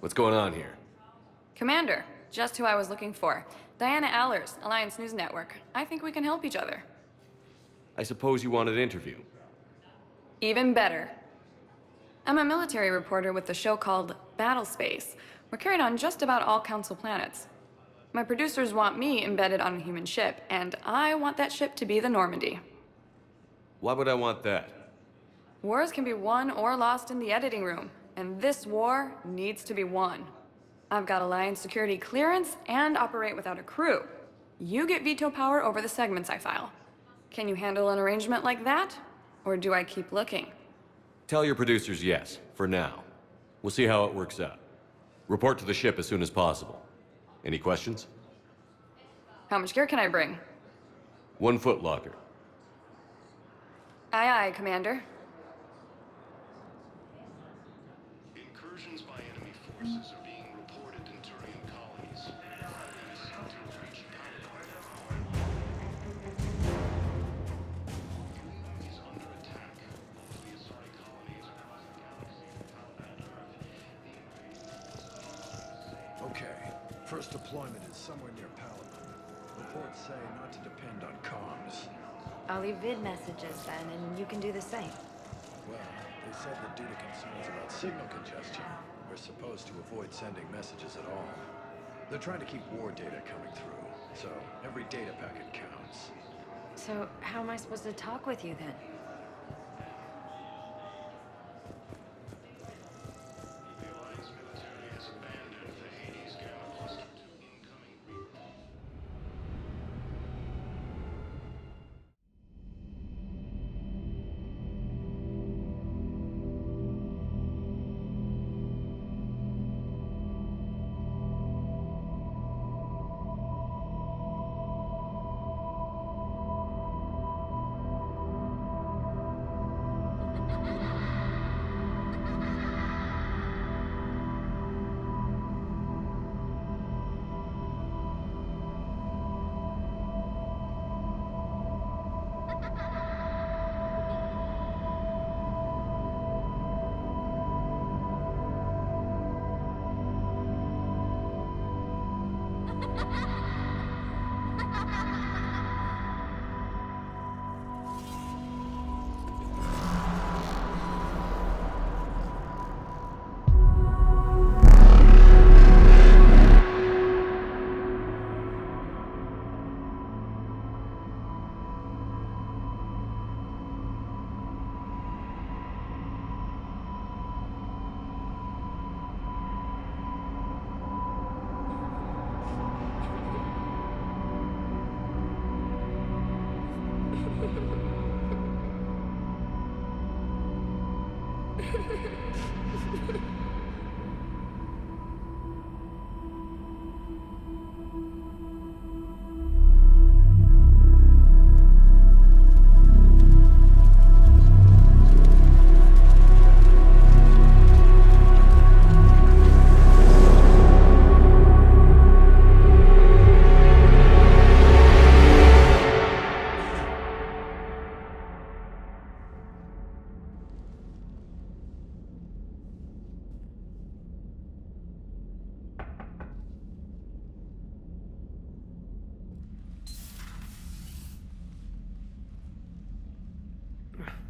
What's going on here? Commander, just who I was looking for. Diana Allers, Alliance News Network. I think we can help each other. I suppose you want an interview. Even better. I'm a military reporter with the show called Battle Space. We're carried on just about all Council planets. My producers want me embedded on a human ship, and I want that ship to be the Normandy. Why would I want that? Wars can be won or lost in the editing room, and this war needs to be won. I've got Alliance security clearance and operate without a crew. You get veto power over the segments I file. Can you handle an arrangement like that? Or do I keep looking? Tell your producers yes, for now. We'll see how it works out. Report to the ship as soon as possible. Any questions? How much gear can I bring? 1 foot locker. Aye, aye, Commander. Incursions by enemy forces are being reported in Turian colonies. Colonies seem to have reached power. Turian is under attack. The Asari colonies across the galaxy and Earth. Okay. First deployment is somewhere near Paladin. Reports say not to depend on comms. I'll leave vid messages then, and you can do the same. Well, they said that due to concerns about signal congestion, we're supposed to avoid sending messages at all. They're trying to keep war data coming through, so every data packet counts. So, how am I supposed to talk with you then? The Alliance military has abandoned the Hades Gamma Cluster to incoming Reapers.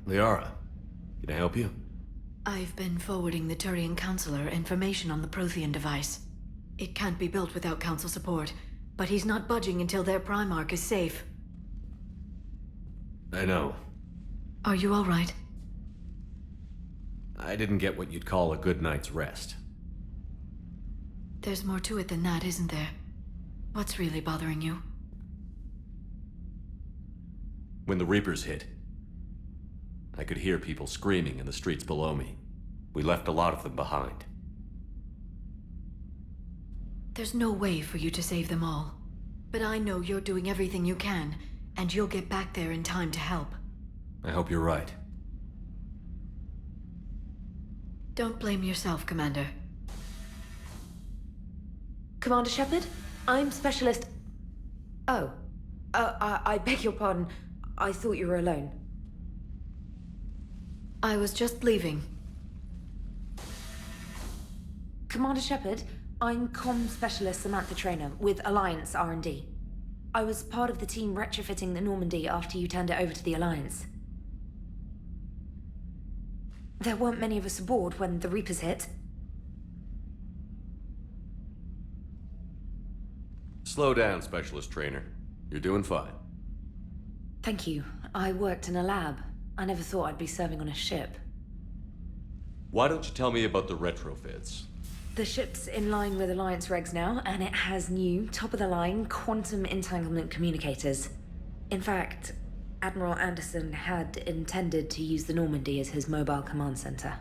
Liara, can I help you? I've been forwarding the Turian Counselor information on the Prothean device. It can't be built without Council support, but he's not budging until their Primarch is safe. I know. Are you all right? I didn't get what you'd call a good night's rest. There's more to it than that, isn't there? What's really bothering you? When the Reapers hit, I could hear people screaming in the streets below me. We left a lot of them behind. There's no way for you to save them all. But I know you're doing everything you can, and you'll get back there in time to help. I hope you're right. Don't blame yourself, Commander. Commander Shepard? I'm Specialist... Oh. I beg your pardon. I thought you were alone. I was just leaving. Commander Shepard, I'm comm specialist Samantha Trainer with Alliance R&D. I was part of the team retrofitting the Normandy after you turned it over to the Alliance. There weren't many of us aboard when the Reapers hit. Slow down, Specialist Trainer. You're doing fine. Thank you. I worked in a lab. I never thought I'd be serving on a ship. Why don't you tell me about the retrofits? The ship's in line with Alliance regs now, and it has new, top-of-the-line quantum entanglement communicators. In fact, Admiral Anderson had intended to use the Normandy as his mobile command center.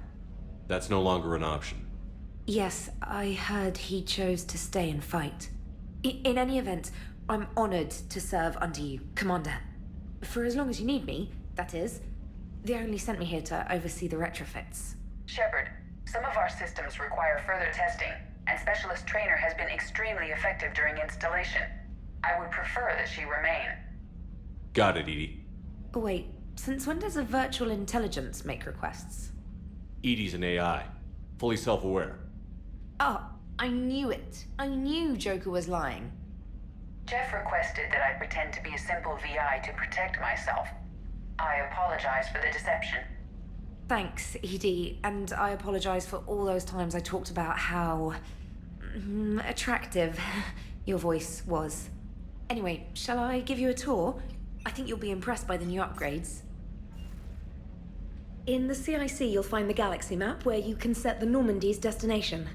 That's no longer an option. Yes, I heard he chose to stay and fight. In any event, I'm honored to serve under you, Commander. For as long as you need me, that is. They only sent me here to oversee the retrofits. Shepard, some of our systems require further testing, and Specialist Trainer has been extremely effective during installation. I would prefer that she remain. Got it, Edie. Oh, wait, since when does a virtual intelligence make requests? Edie's an AI. Fully self-aware. Oh, I knew it. I knew Joker was lying. Jeff requested that I pretend to be a simple VI to protect myself. I apologize for the deception. Thanks, Edie, and I apologize for all those times I talked about how attractive your voice was. Anyway, shall I give you a tour? I think you'll be impressed by the new upgrades. In the CIC, you'll find the galaxy map where you can set the Normandy's destination.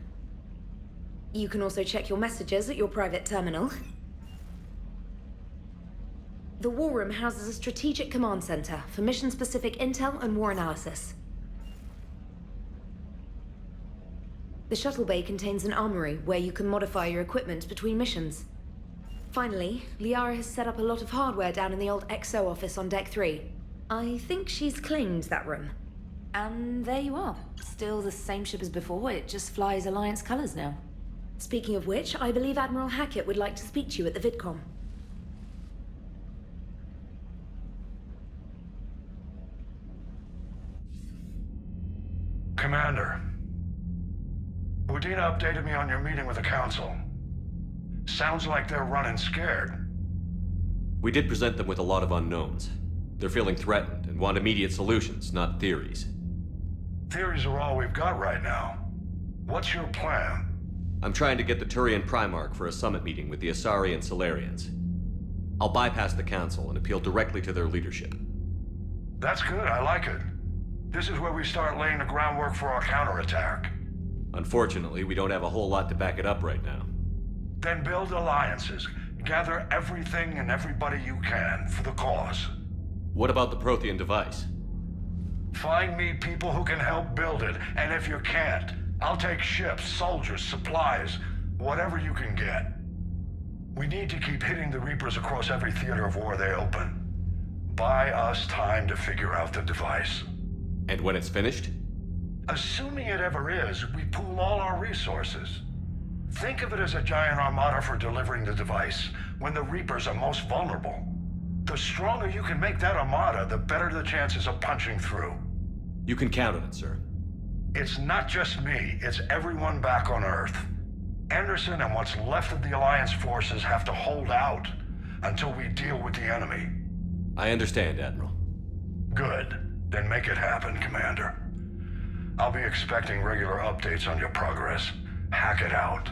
You can also check your messages at your private terminal. The War Room houses a strategic command center for mission-specific intel and war analysis. The shuttle bay contains an armory where you can modify your equipment between missions. Finally, Liara has set up a lot of hardware down in the old XO office on Deck 3. I think she's claimed that room. And there you are. Still the same ship as before, it just flies Alliance colors now. Speaking of which, I believe Admiral Hackett would like to speak to you at the VidCom. Commander, Udina updated me on your meeting with the Council. Sounds like they're running scared. We did present them with a lot of unknowns. They're feeling threatened and want immediate solutions, not theories. Theories are all we've got right now. What's your plan? I'm trying to get the Turian Primarch for a summit meeting with the Asari and Solarians. I'll bypass the Council and appeal directly to their leadership. That's good, I like it. This is where we start laying the groundwork for our counterattack. Unfortunately, we don't have a whole lot to back it up right now. Then build alliances. Gather everything and everybody you can for the cause. What about the Prothean device? Find me people who can help build it, and if you can't, I'll take ships, soldiers, supplies, whatever you can get. We need to keep hitting the Reapers across every theater of war they open. Buy us time to figure out the device. And when it's finished? Assuming it ever is, we pool all our resources. Think of it as a giant armada for delivering the device when the Reapers are most vulnerable. The stronger you can make that armada, the better the chances of punching through. You can count on it, sir. It's not just me, it's everyone back on Earth. Anderson and what's left of the Alliance forces have to hold out until we deal with the enemy. I understand, Admiral. Good. Then make it happen, Commander. I'll be expecting regular updates on your progress. Hack it out.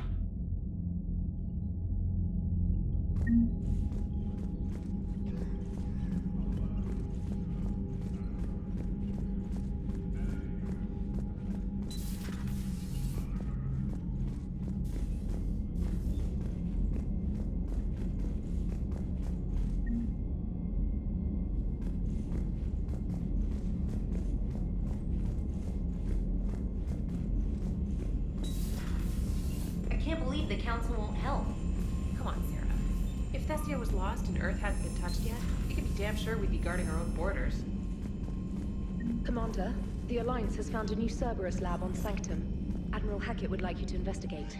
I can't believe the Council won't help. Come on, Sarah. If Thessia was lost and Earth hadn't been touched yet, you can be damn sure we'd be guarding our own borders. Commander, the Alliance has found a new Cerberus lab on Sanctum. Admiral Hackett would like you to investigate.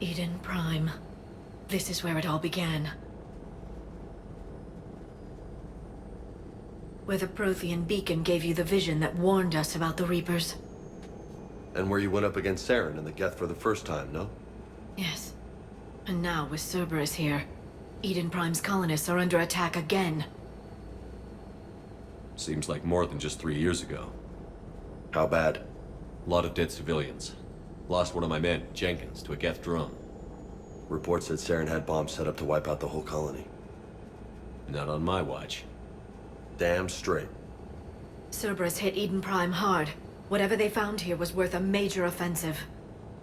Eden Prime. This is where it all began. Where the Prothean beacon gave you the vision that warned us about the Reapers. And where you went up against Saren and the Geth for the first time, no? Yes. And now, with Cerberus here, Eden Prime's colonists are under attack again. Seems like more than just 3 years ago. How bad? A lot of dead civilians. Lost one of my men, Jenkins, to a Geth drone. Reports said Saren had bombs set up to wipe out the whole colony. Not on my watch. Damn straight. Cerberus hit Eden Prime hard. Whatever they found here was worth a major offensive.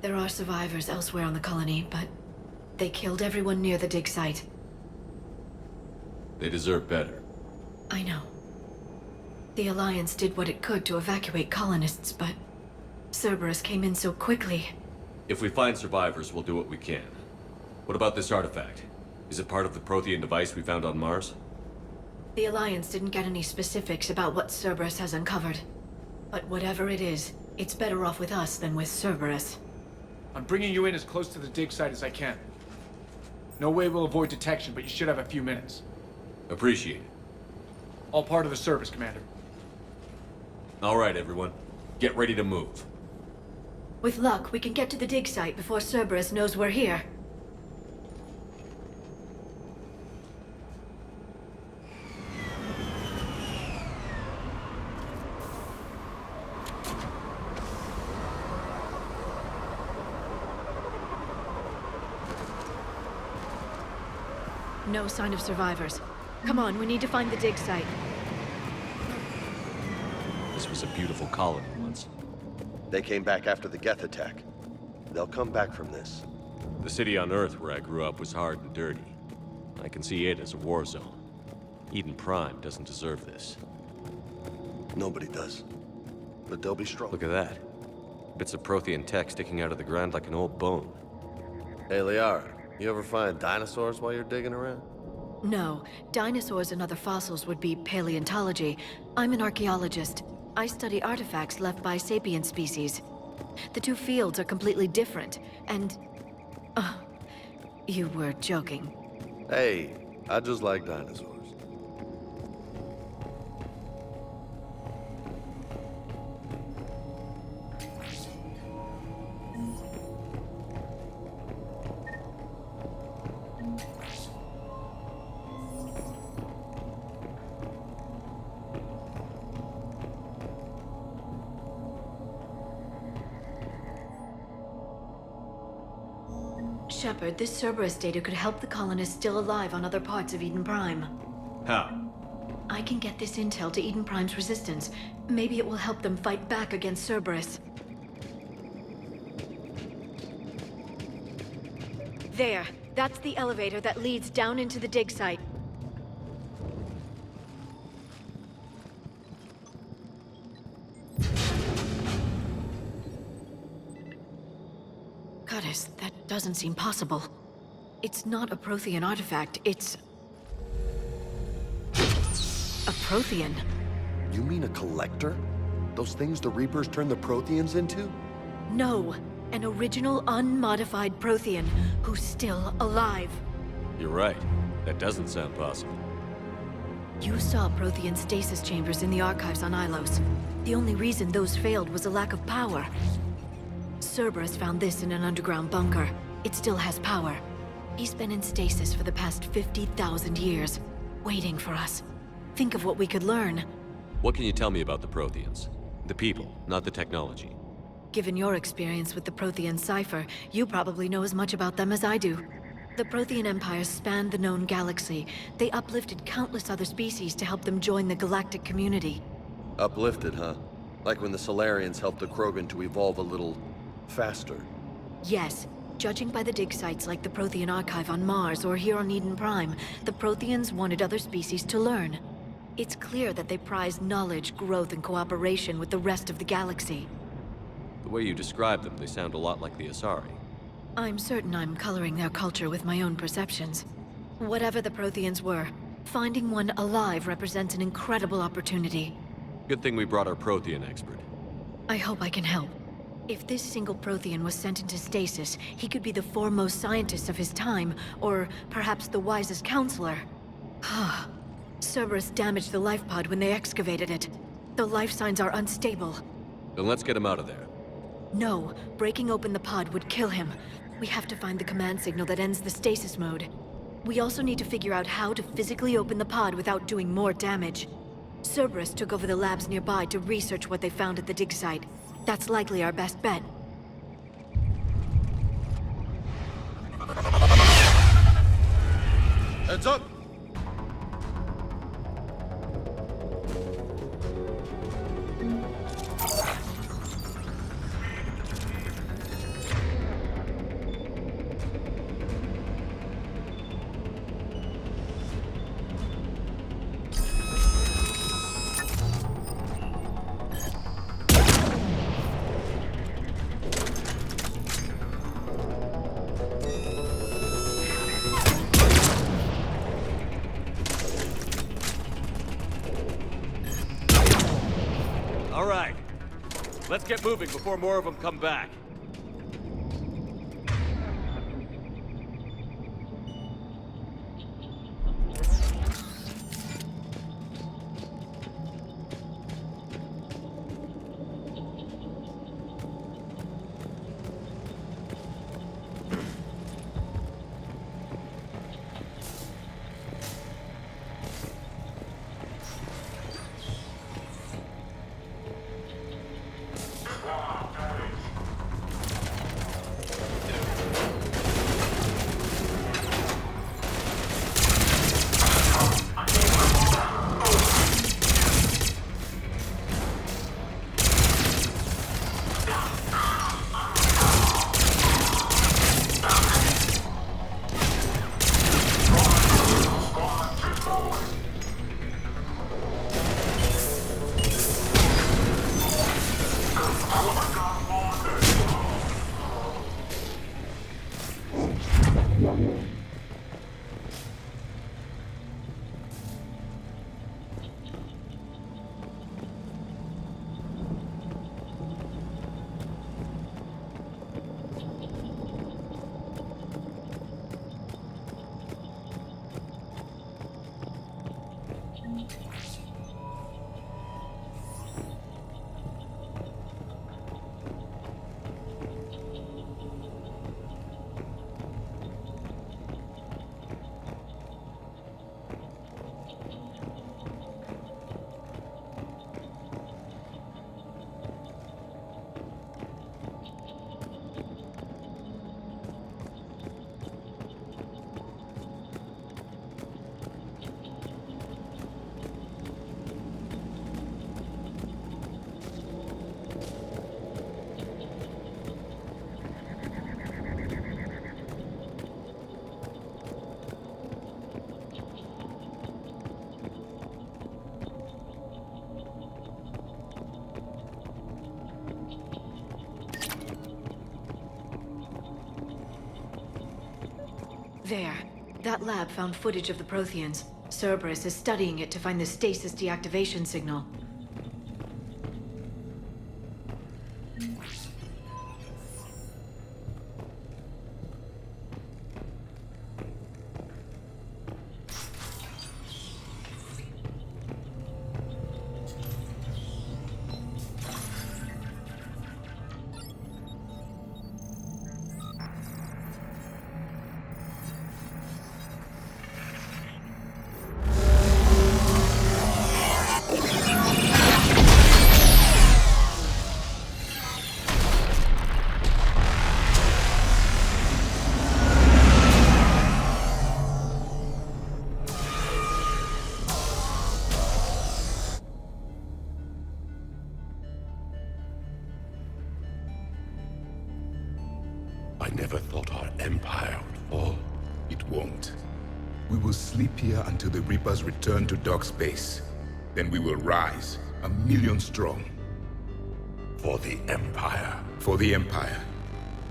There are survivors elsewhere on the colony, but they killed everyone near the dig site. They deserve better. I know. The Alliance did what it could to evacuate colonists, but Cerberus came in so quickly. If we find survivors, we'll do what we can. What about this artifact? Is it part of the Prothean device we found on Mars? The Alliance didn't get any specifics about what Cerberus has uncovered. But whatever it is, it's better off with us than with Cerberus. I'm bringing you in as close to the dig site as I can. No way we'll avoid detection, but you should have a few minutes. Appreciate it. All part of the service, Commander. All right, everyone. Get ready to move. With luck, we can get to the dig site before Cerberus knows we're here. No sign of survivors. Come on, we need to find the dig site. This was a beautiful colony once. They came back after the Geth attack. They'll come back from this. The city on Earth where I grew up was hard and dirty. I can see it as a war zone. Eden Prime doesn't deserve this. Nobody does. But they'll be strong. Look at that. Bits of Prothean tech sticking out of the ground like an old bone. Hey, Liara, you ever find dinosaurs while you're digging around? No, dinosaurs and other fossils would be paleontology. I'm an archaeologist. I study artifacts left by sapient species. The two fields are completely different, and... you were joking. Hey, I just like dinosaurs. Shepard, this Cerberus data could help the colonists still alive on other parts of Eden Prime. How? I can get this intel to Eden Prime's resistance. Maybe it will help them fight back against Cerberus. There. That's the elevator that leads down into the dig site. Goddess, that doesn't seem possible. It's not a Prothean artifact, it's... a Prothean. You mean a collector? Those things the Reapers turned the Protheans into? No, an original unmodified Prothean who's still alive. You're right. That doesn't sound possible. You saw Prothean stasis chambers in the archives on Ilos. The only reason those failed was a lack of power. Cerberus found this in an underground bunker. It still has power. He's been in stasis for the past 50,000 years, waiting for us. Think of what we could learn. What can you tell me about the Protheans? The people, not the technology. Given your experience with the Prothean cipher, you probably know as much about them as I do. The Prothean Empire spanned the known galaxy. They uplifted countless other species to help them join the galactic community. Uplifted, huh? Like when the Solarians helped the Krogan to evolve a little... faster. Yes. Judging by the dig sites like the Prothean Archive on Mars or here on Eden Prime, the Protheans wanted other species to learn. It's clear that they prize knowledge, growth, and cooperation with the rest of the galaxy. The way you describe them, they sound a lot like the Asari. I'm certain I'm coloring their culture with my own perceptions. Whatever the Protheans were, finding one alive represents an incredible opportunity. Good thing we brought our Prothean expert. I hope I can help. If this single Prothean was sent into stasis, he could be the foremost scientist of his time, or perhaps the wisest counselor. Cerberus damaged the life pod when they excavated it. The life signs are unstable. Then let's get him out of there. No, breaking open the pod would kill him. We have to find the command signal that ends the stasis mode. We also need to figure out how to physically open the pod without doing more damage. Cerberus took over the labs nearby to research what they found at the dig site. That's likely our best bet. Heads up! All right. Let's get moving before more of them come back. There. That lab found footage of the Protheans. Cerberus is studying it to find the stasis deactivation signal. I never thought our empire would fall. It won't. We will sleep here until the Reapers return to dark space. Then we will rise, 1,000,000 strong. For the Empire. For the Empire.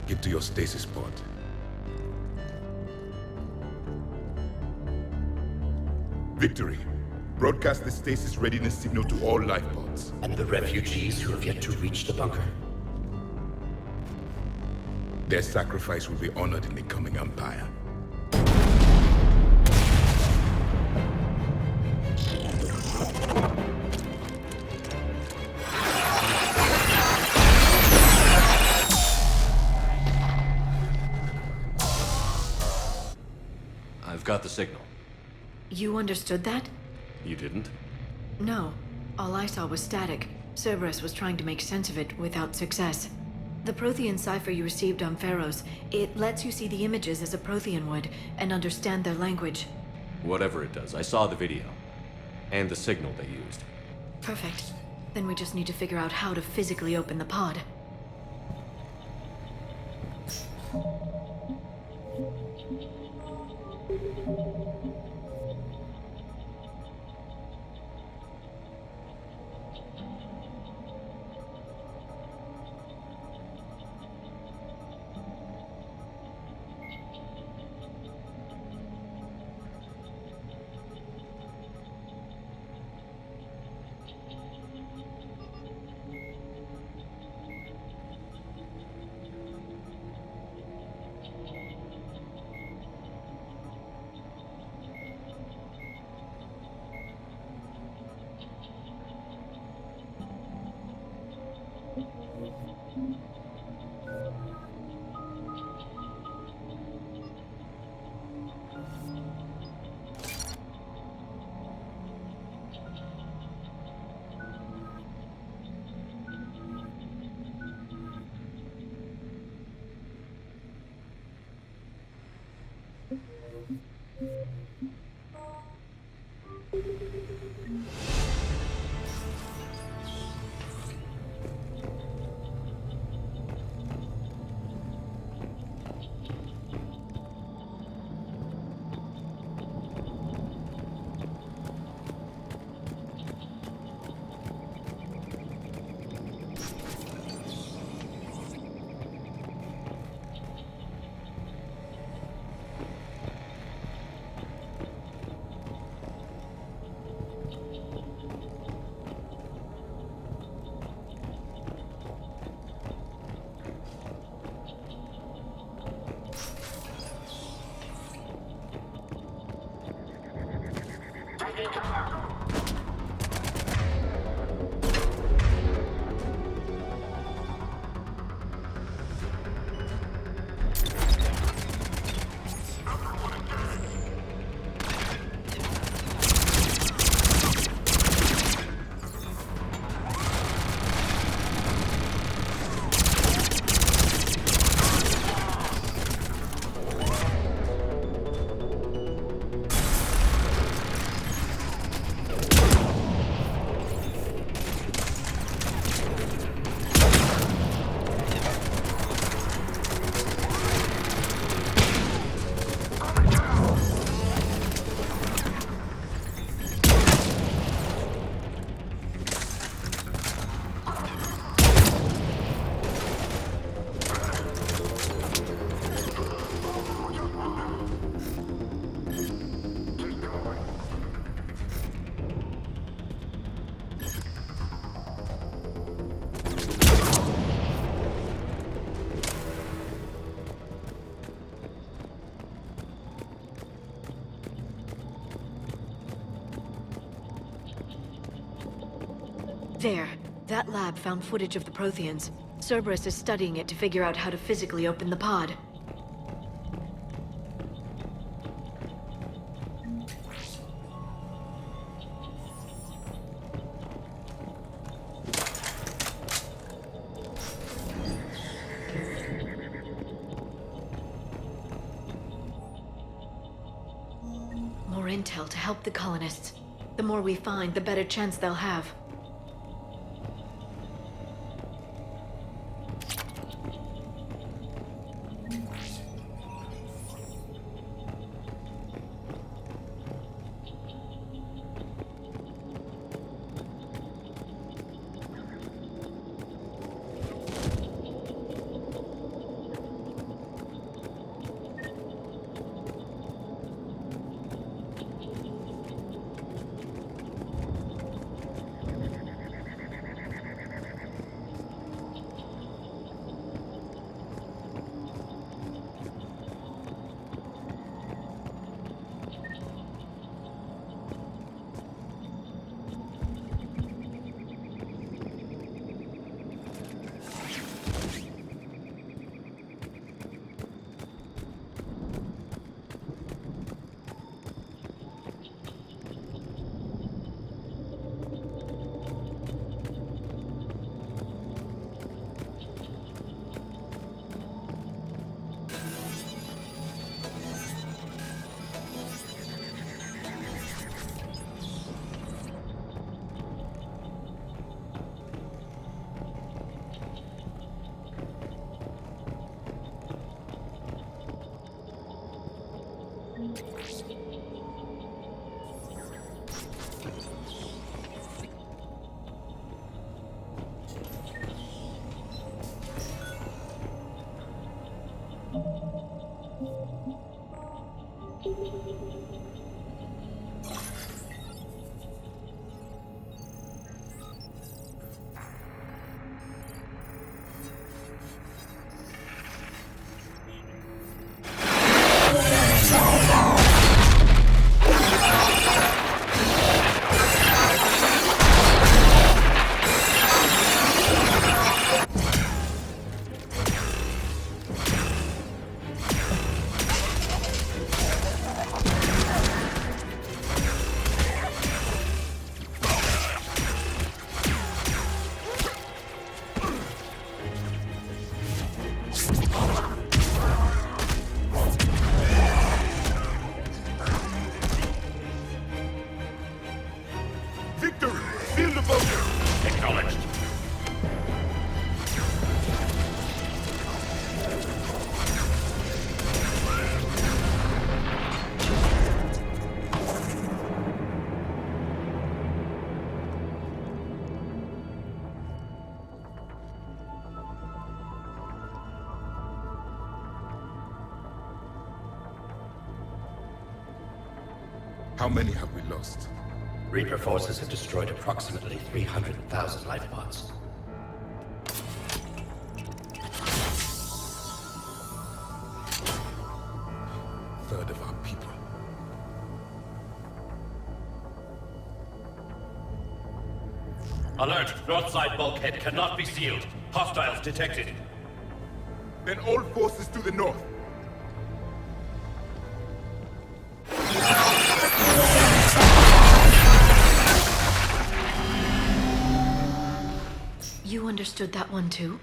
Get to your stasis pod. Victory. Broadcast the stasis readiness signal to all life pods. And the refugees who have yet to reach the bunker. Their sacrifice will be honored in the coming Empire. I've got the signal. You understood that? You didn't? No. All I saw was static. Cerberus was trying to make sense of it without success. The Prothean cipher you received on Pharaohs, it lets you see the images as a Prothean would, and understand their language. Whatever it does, I saw the video. And the signal they used. Perfect. Then we just need to figure out how to physically open the pod. There. That lab found footage of the Protheans. Cerberus is studying it to figure out how to physically open the pod. More intel to help the colonists. The more we find, the better chance they'll have. Victory! Field of Ocean! Acknowledged. How many have we lost? Reaper forces have destroyed approximately 300,000 life pods. Third of our people. Alert! North side bulkhead cannot be sealed. Hostiles detected. Then all forces to the north. You understood that one too?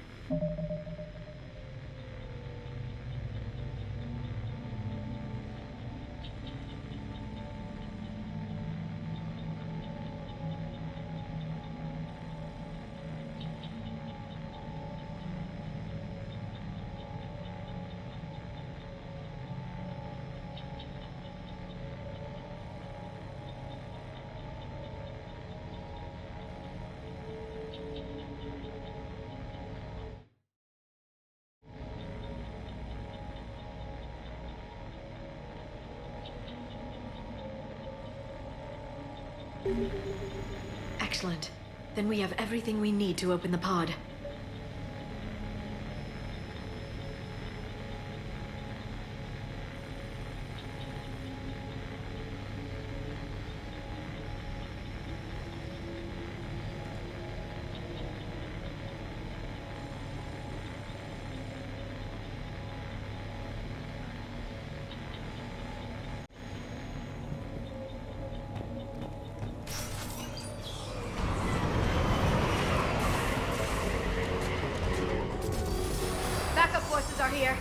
Excellent. Then we have everything we need to open the pod. Backup forces are here.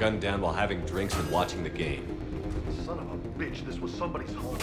gunned down while having drinks and watching the game. Son of a bitch, this was somebody's home.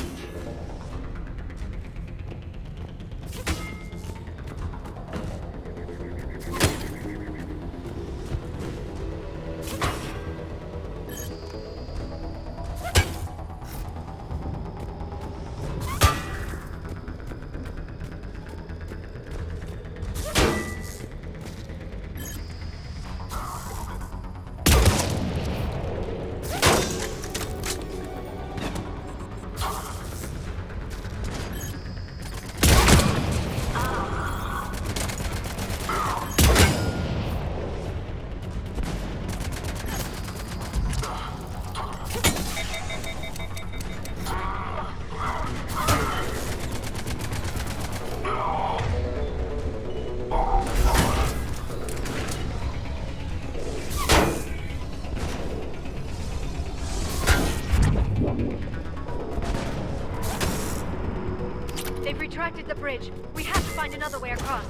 They've retracted the bridge. We have to find another way across.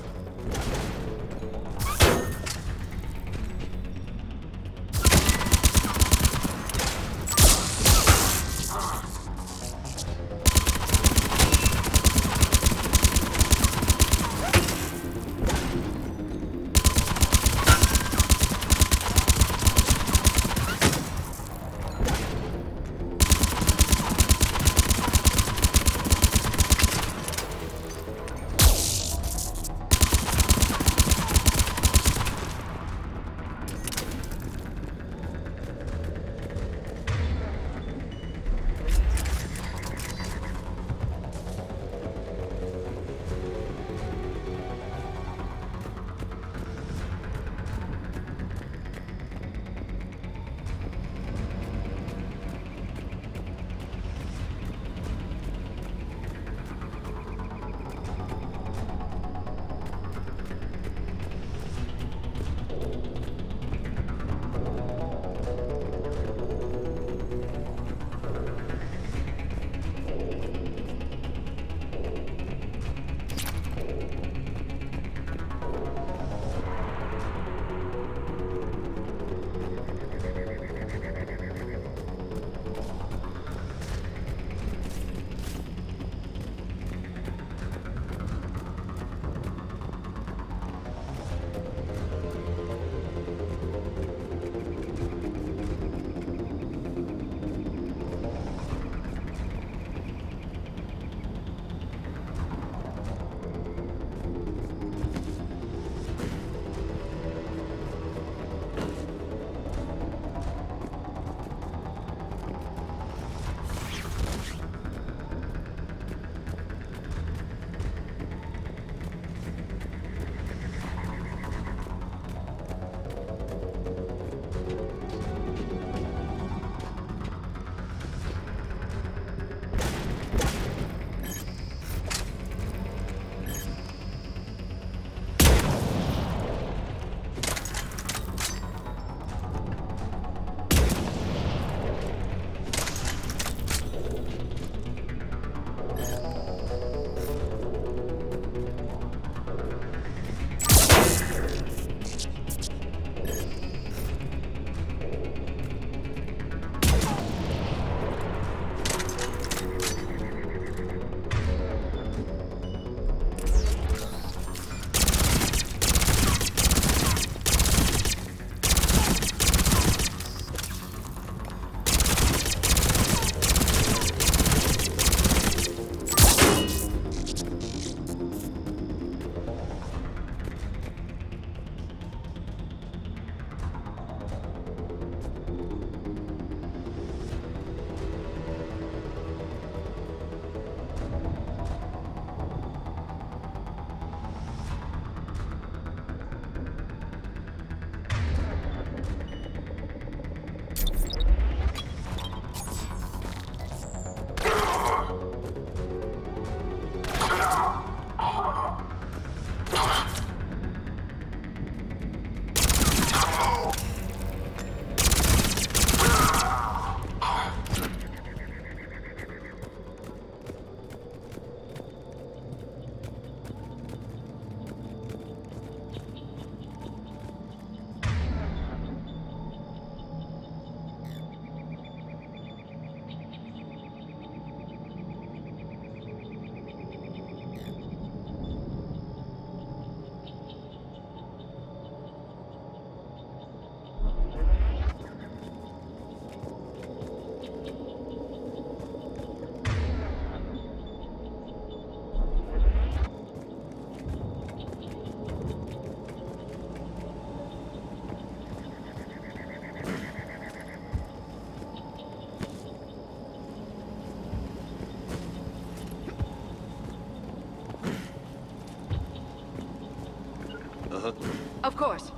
Uh-huh. Of course.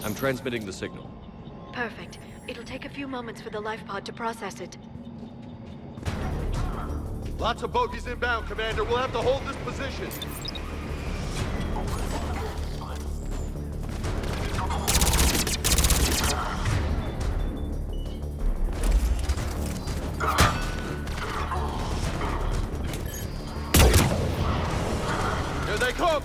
I'm transmitting the signal. Perfect. It'll take a few moments for the life pod to process it. Lots of bogies inbound, Commander. We'll have to hold this position. Here they come!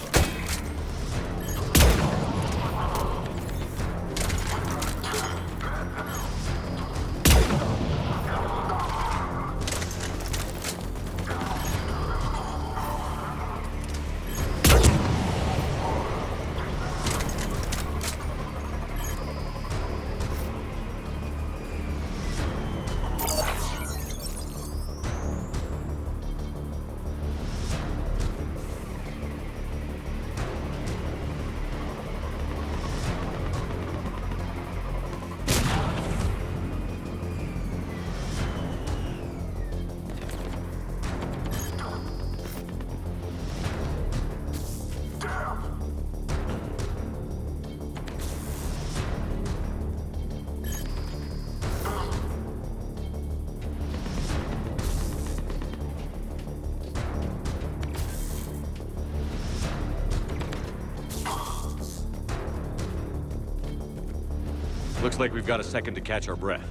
Looks like we've got a second to catch our breath.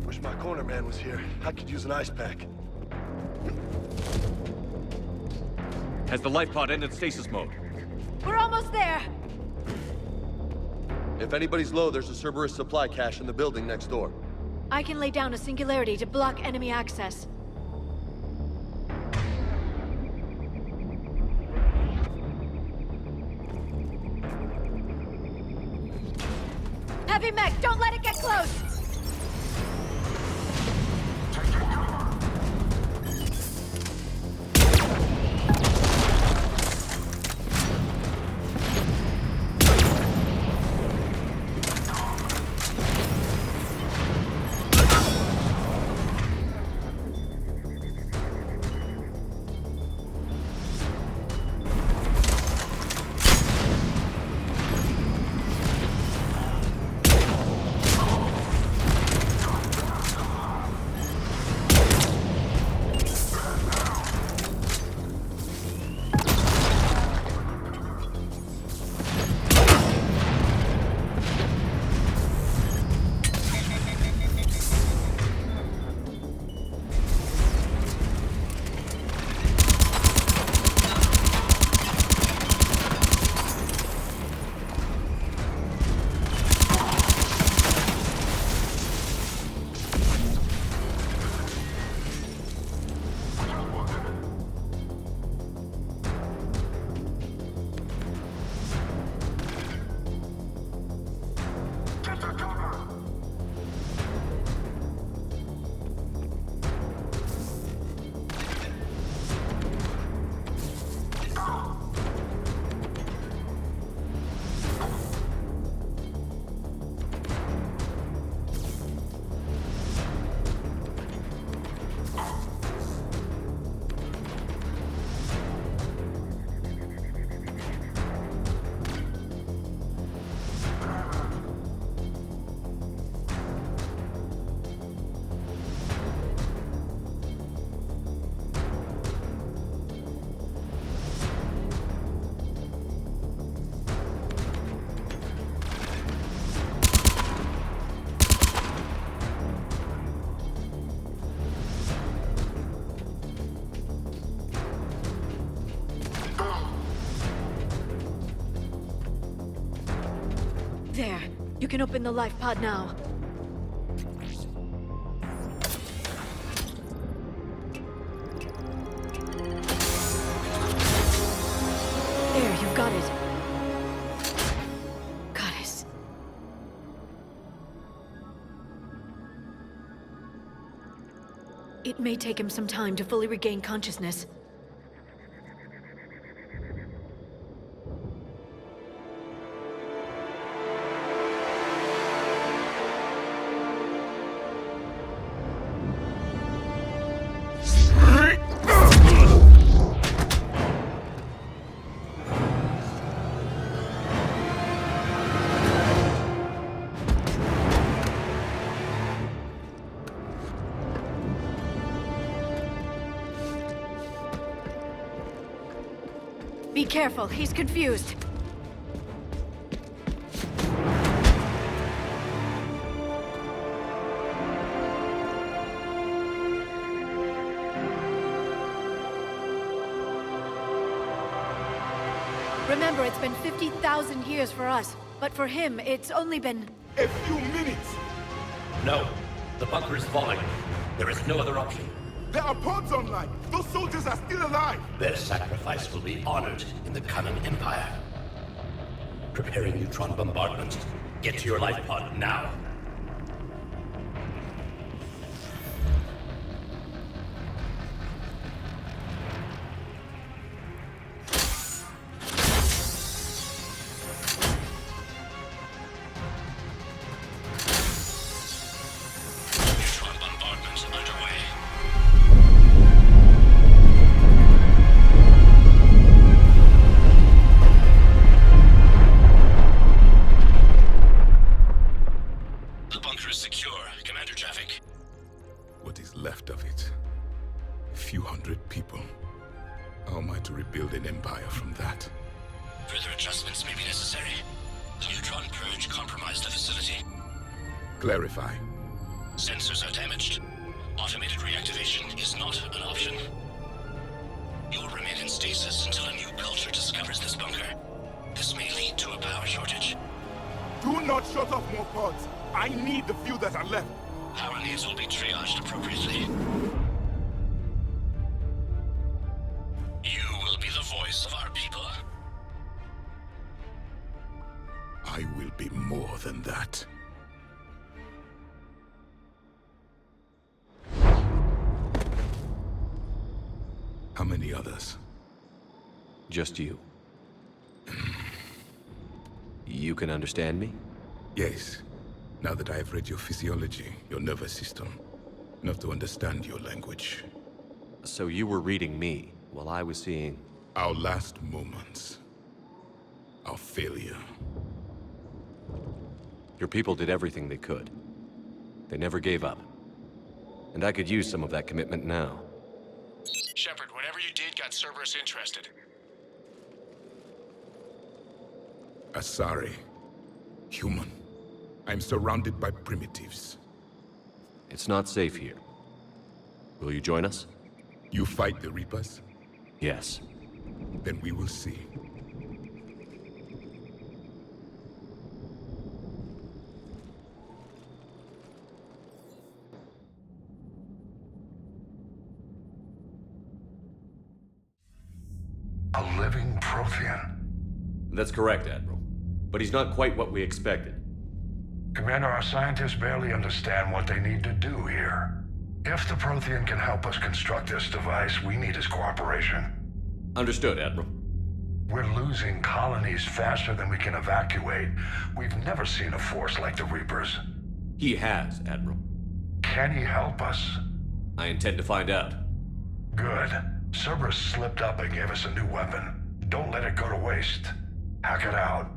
Wish my corner man was here. I could use an ice pack. Has the life pod ended stasis mode? We're almost there! If anybody's low, there's a Cerberus supply cache in the building next door. I can lay down a singularity to block enemy access. Heavy mech, don't let it get close! There. You can open the life pod now. There, you've got it. Goddess. It may take him some time to fully regain consciousness. Be careful, he's confused. Remember, it's been 50,000 years for us, but for him, it's only been... A few minutes! No. The bunker is falling. There is no other option. There are pods online! Those soldiers are still alive! Their sacrifice will be honored in the coming Empire. Preparing neutron bombardment. Get to your life pod now. Neutron bombardment underway. The bunker is secure, Commander Traffic. What is left of it? A few hundred people. How am I to rebuild an empire from that? Further adjustments may be necessary. The neutron purge compromised the facility. Clarify. Sensors are damaged. Automated reactivation is not an option. You will remain in stasis until a new culture discovers this bunker. This may lead to a power shortage. Do not shut off more pods! I need the few that are left! Power needs will be triaged appropriately. You will be the voice of our people. I will be more than that. How many others? Just you. You can understand me? Yes. Now that I have read your physiology, your nervous system, enough to understand your language. So you were reading me while I was seeing... Our last moments. Our failure. Your people did everything they could. They never gave up. And I could use some of that commitment now. Shepard, whatever you did got Cerberus interested. Asari. Human. I'm surrounded by primitives. It's not safe here. Will you join us? You fight the Reapers? Yes. Then we will see. A living Prothean. That's correct, Admiral. But he's not quite what we expected. Commander, our scientists barely understand what they need to do here. If the Prothean can help us construct this device, we need his cooperation. Understood, Admiral. We're losing colonies faster than we can evacuate. We've never seen a force like the Reapers. He has, Admiral. Can he help us? I intend to find out. Good. Cerberus slipped up and gave us a new weapon. Don't let it go to waste. Hack it out.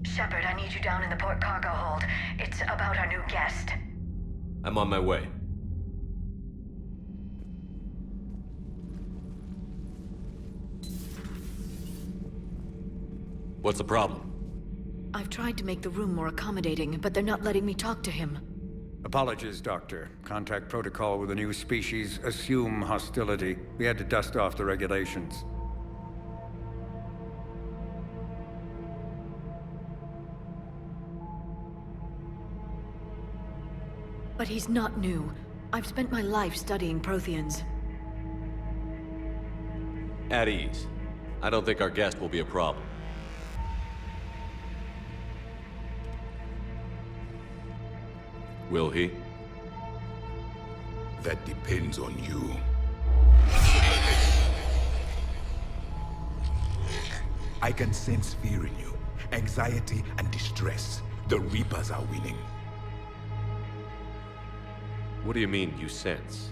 Shepard, I need you down in the port cargo hold. It's about our new guest. I'm on my way. What's the problem? I've tried to make the room more accommodating, but they're not letting me talk to him. Apologies, Doctor. Contact protocol with a new species. Assume hostility. We had to dust off the regulations. But he's not new. I've spent my life studying Protheans. At ease. I don't think our guest will be a problem. Will he? That depends on you. I can sense fear in you, anxiety and distress. The Reapers are winning. What do you mean, you sense?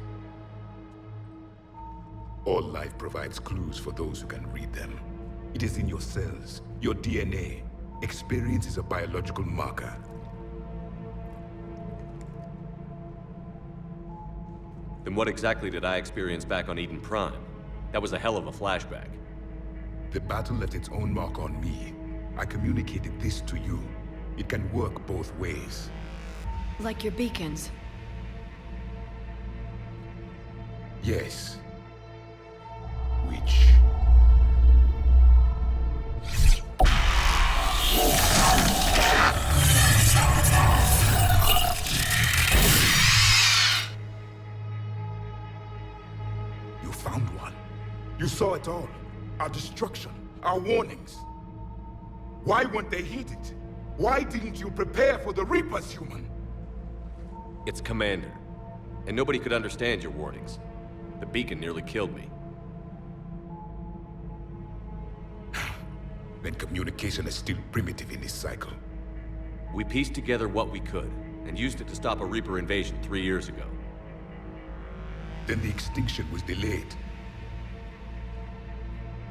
All life provides clues for those who can read them. It is in your cells, your DNA. Experience is a biological marker. Then what exactly did I experience back on Eden Prime? That was a hell of a flashback. The battle left its own mark on me. I communicated this to you. It can work both ways. Like your beacons. Yes. Which... You found one. You saw it all. Our destruction, our warnings. Why weren't they heeded? Why didn't you prepare for the Reapers, human? It's Commander. And nobody could understand your warnings. The beacon nearly killed me. Then communication is still primitive in this cycle. We pieced together what we could, and used it to stop a Reaper invasion 3 years ago. Then the extinction was delayed.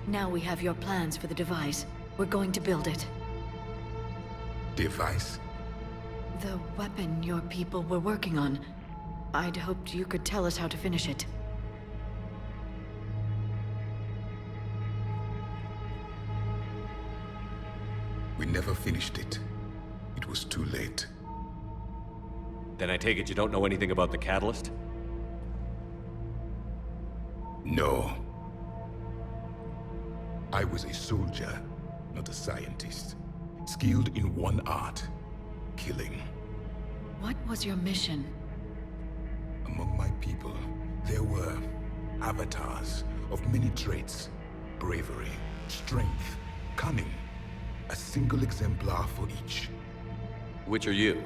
Now we have your plans for the device. We're going to build it. Device? The weapon your people were working on. I'd hoped you could tell us how to finish it. We never finished it. It was too late. Then I take it you don't know anything about the catalyst? No. I was a soldier, not a scientist. Skilled in one art, killing. What was your mission? Among my people, there were avatars of many traits. Bravery, strength, cunning. A single exemplar for each. Which are you?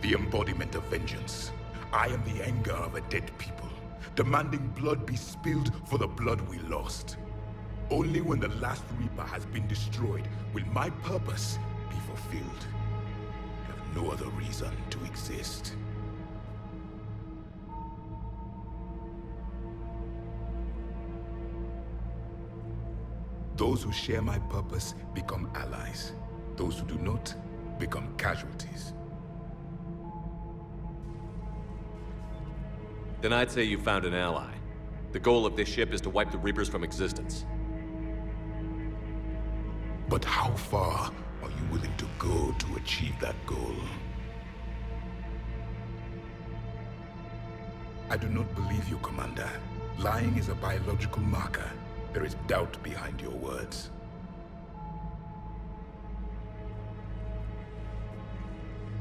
The embodiment of vengeance. I am the anger of a dead people, demanding blood be spilled for the blood we lost. Only when the last Reaper has been destroyed will my purpose be fulfilled. I have no other reason to exist. Those who share my purpose become allies. Those who do not become casualties. Then I'd say you found an ally. The goal of this ship is to wipe the Reapers from existence. But how far are you willing to go to achieve that goal? I do not believe you, Commander. Lying is a biological marker. There is doubt behind your words.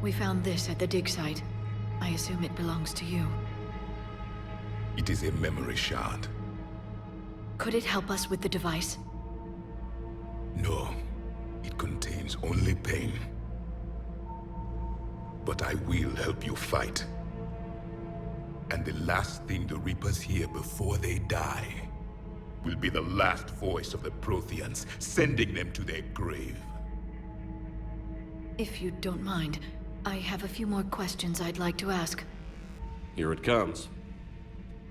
We found this at the dig site. I assume it belongs to you. It is a memory shard. Could it help us with the device? No. It contains only pain. But I will help you fight. And the last thing the Reapers hear before they die will be the last voice of the Protheans, sending them to their grave. If you don't mind, I have a few more questions I'd like to ask. Here it comes.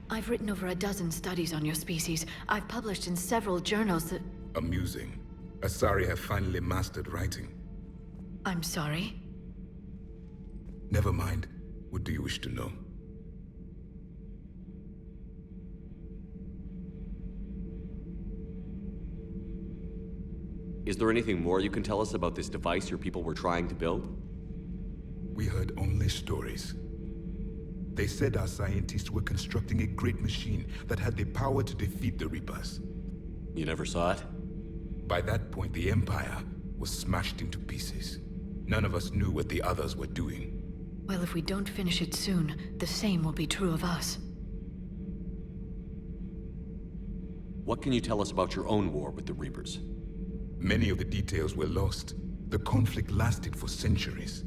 I've written over a dozen studies on your species. I've published in several journals that... Amusing. Asari have finally mastered writing. I'm sorry? Never mind. What do you wish to know? Is there anything more you can tell us about this device your people were trying to build? We heard only stories. They said our scientists were constructing a great machine that had the power to defeat the Reapers. You never saw it? By that point, the Empire was smashed into pieces. None of us knew what the others were doing. Well, if we don't finish it soon, the same will be true of us. What can you tell us about your own war with the Reapers? Many of the details were lost. The conflict lasted for centuries.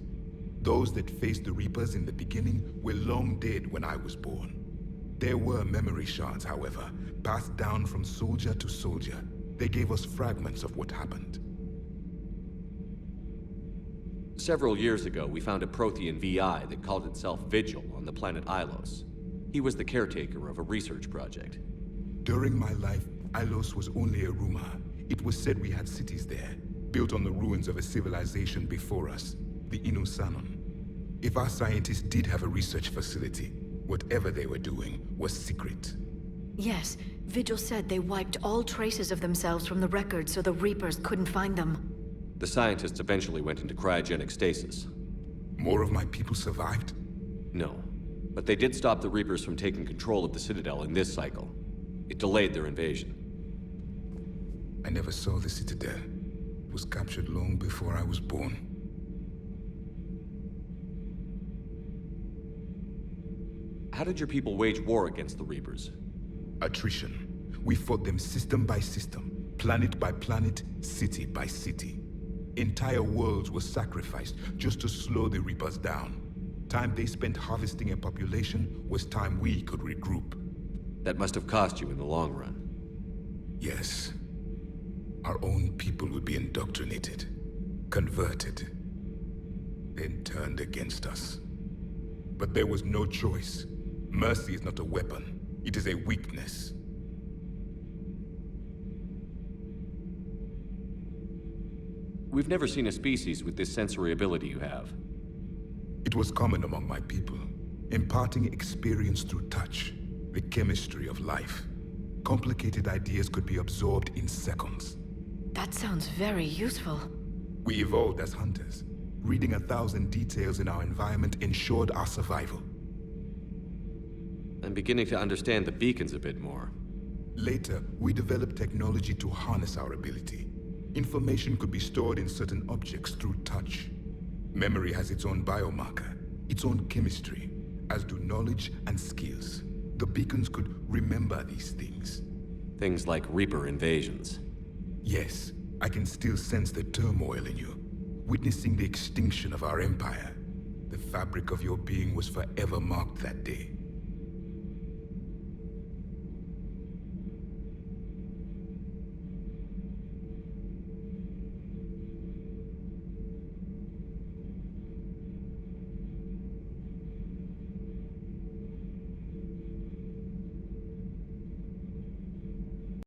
Those that faced the Reapers in the beginning were long dead when I was born. There were memory shards, however, passed down from soldier to soldier. They gave us fragments of what happened. Several years ago, we found a Prothean VI that called itself Vigil on the planet Ilos. He was the caretaker of a research project. During my life, Ilos was only a rumor. It was said we had cities there, built on the ruins of a civilization before us, the Inusanon. If our scientists did have a research facility, whatever they were doing was secret. Yes, Vigil said they wiped all traces of themselves from the records so the Reapers couldn't find them. The scientists eventually went into cryogenic stasis. More of my people survived? No, but they did stop the Reapers from taking control of the Citadel in this cycle. It delayed their invasion. I never saw the Citadel. It was captured long before I was born. How did your people wage war against the Reapers? Attrition. We fought them system by system, planet by planet, city by city. Entire worlds were sacrificed just to slow the Reapers down. Time they spent harvesting a population was time we could regroup. That must have cost you in the long run. Yes. Our own people would be indoctrinated, converted, then turned against us. But there was no choice. Mercy is not a weapon. It is a weakness. We've never seen a species with this sensory ability you have. It was common among my people, imparting experience through touch, the chemistry of life. Complicated ideas could be absorbed in seconds. That sounds very useful. We evolved as hunters. Reading 1,000 details in our environment ensured our survival. I'm beginning to understand the beacons a bit more. Later, we developed technology to harness our ability. Information could be stored in certain objects through touch. Memory has its own biomarker, its own chemistry, as do knowledge and skills. The beacons could remember these things. Things like Reaper invasions. Yes, I can still sense the turmoil in you, witnessing the extinction of our empire. The fabric of your being was forever marked that day.